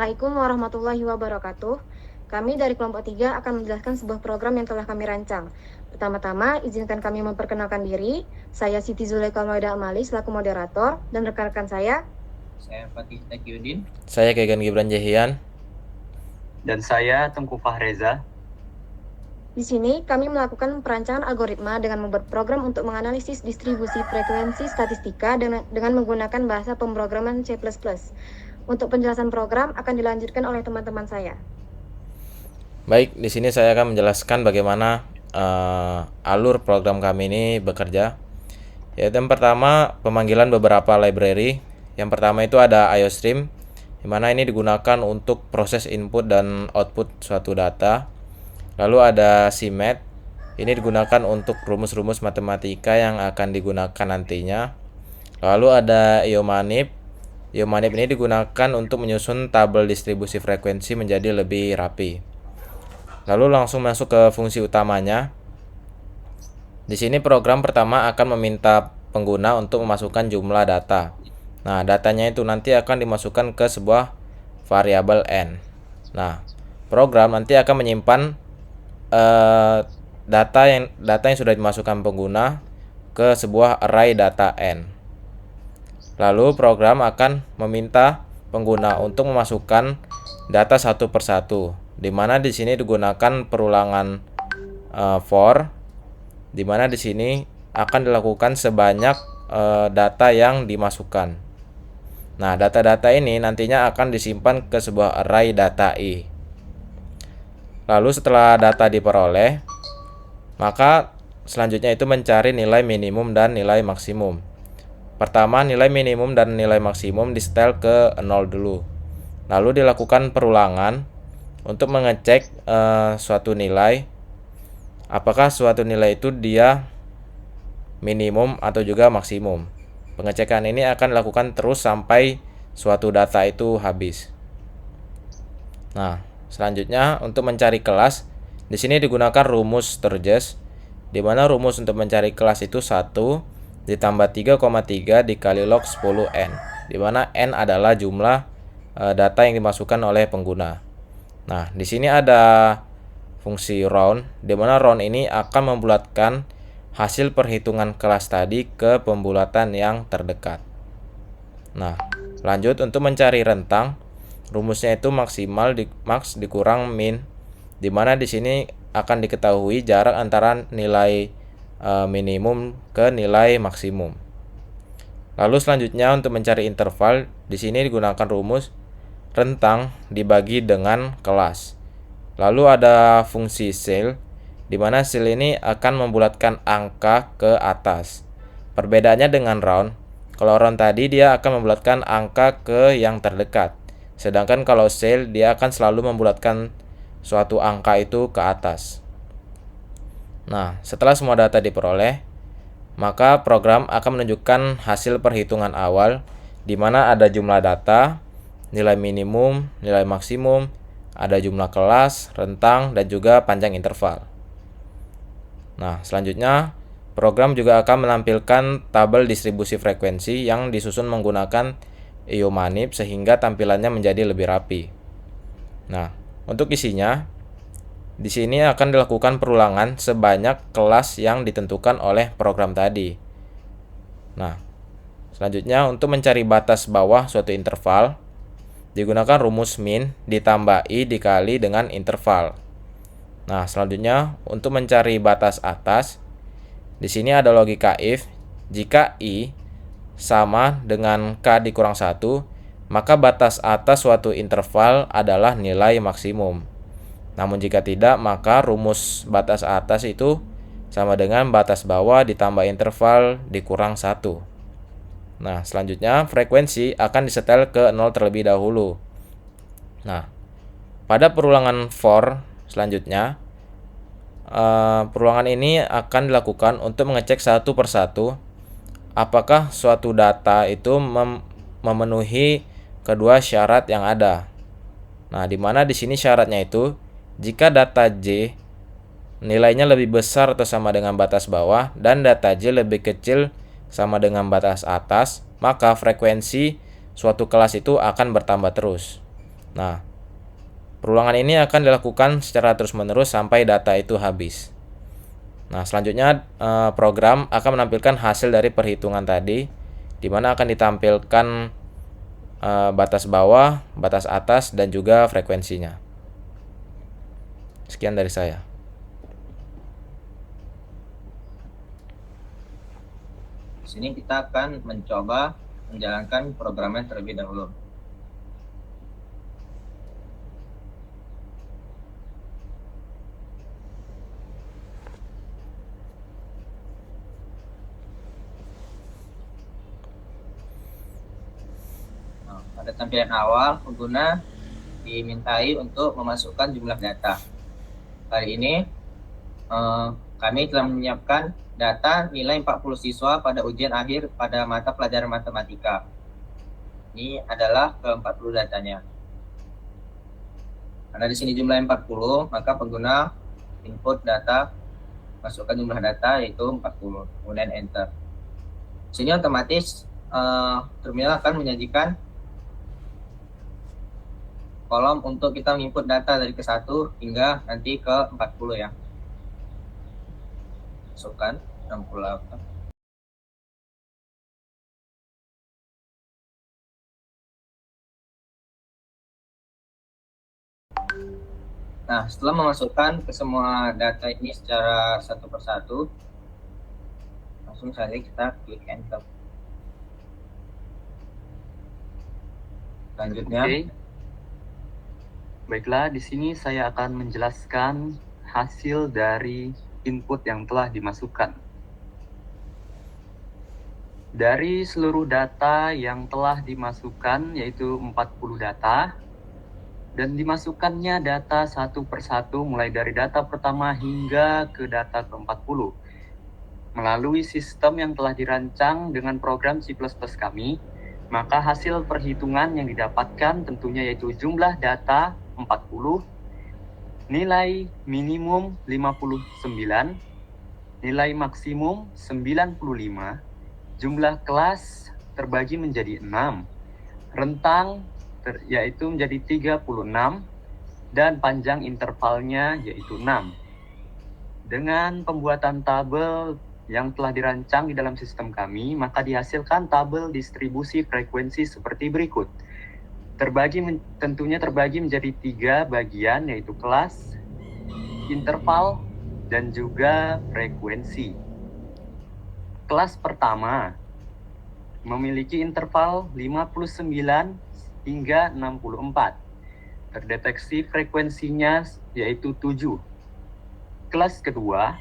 Assalamualaikum warahmatullahi wabarakatuh. Kami dari kelompok 3 akan menjelaskan sebuah program yang telah kami rancang. Pertama-tama, izinkan kami memperkenalkan diri. Saya Siti Zulaika Maida Amali selaku moderator, dan rekan-rekan saya Fatih Takyudin. Saya Kegan Gibran Jehian. Dan saya Tengku Fahreza. Di sini kami melakukan perancangan algoritma dengan membuat program untuk menganalisis distribusi frekuensi statistika dengan menggunakan bahasa pemrograman C++. Untuk penjelasan program akan dilanjutkan oleh teman-teman saya. Baik, di sini saya akan menjelaskan bagaimana alur program kami ini bekerja. Yaitu yang pertama, pemanggilan beberapa library. Yang pertama itu ada IOStream, di mana ini digunakan untuk proses input dan output suatu data. Lalu ada CMAT, ini digunakan untuk rumus-rumus matematika yang akan digunakan nantinya. Lalu ada IOMANIP. IOMANIP ini digunakan untuk menyusun tabel distribusi frekuensi menjadi lebih rapi. Lalu langsung masuk ke fungsi utamanya. Di sini program pertama akan meminta pengguna untuk memasukkan jumlah data. Nah, datanya itu nanti akan dimasukkan ke sebuah variabel n. Nah, program nanti akan menyimpan data yang sudah dimasukkan pengguna ke sebuah array data n. Lalu program akan meminta pengguna untuk memasukkan data satu persatu, di mana di sini digunakan perulangan for, di mana di sini akan dilakukan sebanyak data yang dimasukkan. Nah, data-data ini nantinya akan disimpan ke sebuah array data i. Lalu setelah data diperoleh, maka selanjutnya itu mencari nilai minimum dan nilai maksimum. Pertama, nilai minimum dan nilai maksimum disetel ke 0 dulu. Lalu dilakukan perulangan untuk mengecek suatu nilai, apakah suatu nilai itu dia minimum atau juga maksimum. Pengecekan ini akan dilakukan terus sampai suatu data itu habis. Nah, selanjutnya untuk mencari kelas, di sini digunakan rumus Sturges, di mana rumus untuk mencari kelas itu 1 ditambah 3,3 dikali log 10n, di mana n adalah jumlah data yang dimasukkan oleh pengguna. Nah, di sini ada fungsi round, di mana round ini akan membulatkan hasil perhitungan kelas tadi ke pembulatan yang terdekat. Nah, lanjut untuk mencari rentang, rumusnya itu maksimal max dikurang min, di mana di sini akan diketahui jarak antara nilai minimum ke nilai maksimum. Lalu selanjutnya untuk mencari interval, di sini digunakan rumus rentang dibagi dengan kelas. Lalu ada fungsi cell, di mana cell ini akan membulatkan angka ke atas. Perbedaannya dengan round, kalau round tadi dia akan membulatkan angka ke yang terdekat, sedangkan kalau cell dia akan selalu membulatkan suatu angka itu ke atas. Nah, setelah semua data diperoleh, maka program akan menunjukkan hasil perhitungan awal, di mana ada jumlah data, nilai minimum, nilai maksimum, ada jumlah kelas, rentang, dan juga panjang interval. Nah, selanjutnya program juga akan menampilkan tabel distribusi frekuensi yang disusun menggunakan IOMANIP sehingga tampilannya menjadi lebih rapi. Nah, untuk isinya, di sini akan dilakukan perulangan sebanyak kelas yang ditentukan oleh program tadi. Nah, selanjutnya untuk mencari batas bawah suatu interval, digunakan rumus min ditambah i dikali dengan interval. Nah, selanjutnya untuk mencari batas atas, di sini ada logika if. Jika i sama dengan k dikurang 1, maka batas atas suatu interval adalah nilai maksimum. Namun jika tidak, maka rumus batas atas itu sama dengan batas bawah ditambah interval dikurang 1. Nah, selanjutnya frekuensi akan disetel ke 0 terlebih dahulu. Nah, pada perulangan for selanjutnya, perulangan ini akan dilakukan untuk mengecek satu persatu apakah suatu data itu memenuhi kedua syarat yang ada. Nah, di mana di sini syaratnya itu jika data J nilainya lebih besar atau sama dengan batas bawah dan data J lebih kecil sama dengan batas atas, maka frekuensi suatu kelas itu akan bertambah terus. Nah, perulangan ini akan dilakukan secara terus-menerus sampai data itu habis. Nah, selanjutnya program akan menampilkan hasil dari perhitungan tadi, di mana akan ditampilkan batas bawah, batas atas, dan juga frekuensinya. Sekian dari saya. Di sini kita akan mencoba menjalankan programnya terlebih dahulu. Nah, pada tampilan awal, pengguna dimintai untuk memasukkan jumlah data. Kali ini kami telah menyiapkan data nilai 40 siswa pada ujian akhir pada mata pelajaran matematika. Ini adalah ke-40 datanya. Karena di sini jumlahnya 40, maka pengguna input data, masukkan jumlah data yaitu 40, kemudian enter. Di sini otomatis terminal akan menyajikan kolom untuk kita menginput data dari ke-1 hingga nanti ke 40 ya. Masukkan 68. Nah, setelah memasukkan ke semua data ini secara satu persatu, langsung saja kita klik enter. Selanjutnya, Oke. Baiklah, di sini saya akan menjelaskan hasil dari input yang telah dimasukkan. Dari seluruh data yang telah dimasukkan, yaitu 40 data, dan dimasukkannya data satu persatu mulai dari data pertama hingga ke data ke-40 melalui sistem yang telah dirancang dengan program C++ kami, maka hasil perhitungan yang didapatkan tentunya yaitu jumlah data 40, nilai minimum 59, nilai maksimum 95, jumlah kelas terbagi menjadi 6, rentang yaitu menjadi 36, dan panjang intervalnya yaitu 6. Dengan pembuatan tabel yang telah dirancang di dalam sistem kami, maka dihasilkan tabel distribusi frekuensi seperti berikut. Tentunya terbagi menjadi 3 bagian, yaitu kelas, interval, dan juga frekuensi. Kelas pertama memiliki interval 59 hingga 64. Terdeteksi frekuensinya yaitu 7. Kelas kedua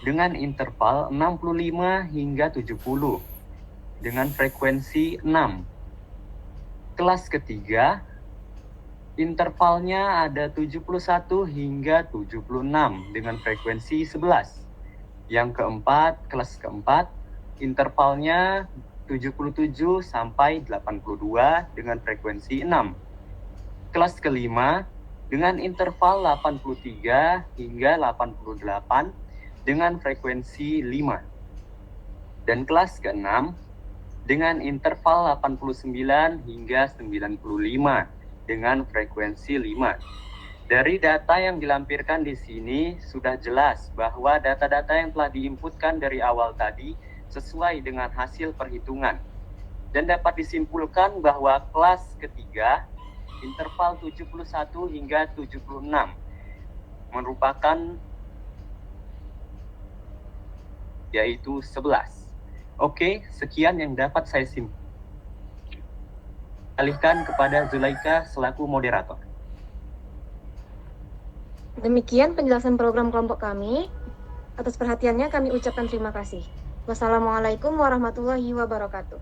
dengan interval 65 hingga 70 dengan frekuensi 6. Kelas ketiga intervalnya ada 71 hingga 76 dengan frekuensi 11. Yang keempat, kelas keempat, intervalnya 77 sampai 82 dengan frekuensi 6. Kelas kelima dengan interval 83 hingga 88 dengan frekuensi 5. Dan kelas keenam dengan interval 89 hingga 95 dengan frekuensi 5. Dari data yang dilampirkan di sini sudah jelas bahwa data-data yang telah diinputkan dari awal tadi sesuai dengan hasil perhitungan. Dan dapat disimpulkan bahwa kelas ketiga interval 71 hingga 76 merupakan yaitu 11. Oke, sekian yang dapat saya simpulkan. Alihkan kepada Zulaika selaku moderator. Demikian penjelasan program kelompok kami. Atas perhatiannya kami ucapkan terima kasih. Wassalamualaikum warahmatullahi wabarakatuh.